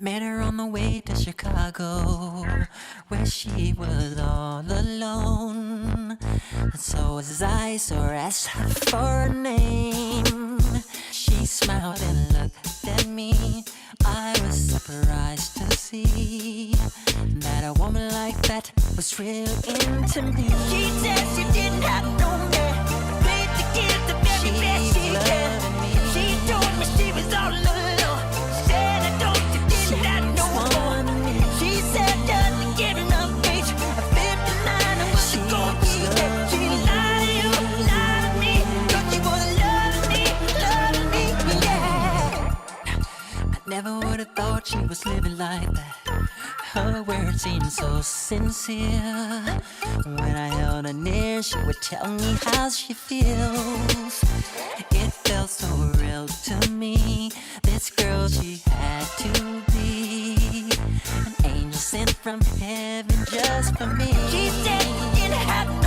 Met her on the way to Chicago, where she was all alone. And so as I saw her, asked her for a name, she smiled and looked at me. I was surprised to see that a woman like that was real into me. She said she didn't have no man, but paid to give the very best she can. She told me she was all alone. Said I don't you didn't have no one. She said doesn't get enough age. At 59 and was going to be dead. She lied to you, lied to me, 'cause she was loving me, yeah. I never would have thought she was living like that. Her words seemed so sincere. When I held her near, she would tell me how she feels. It felt so real to me. This girl, she had to be an angel sent from heaven just for me. She said she didn't have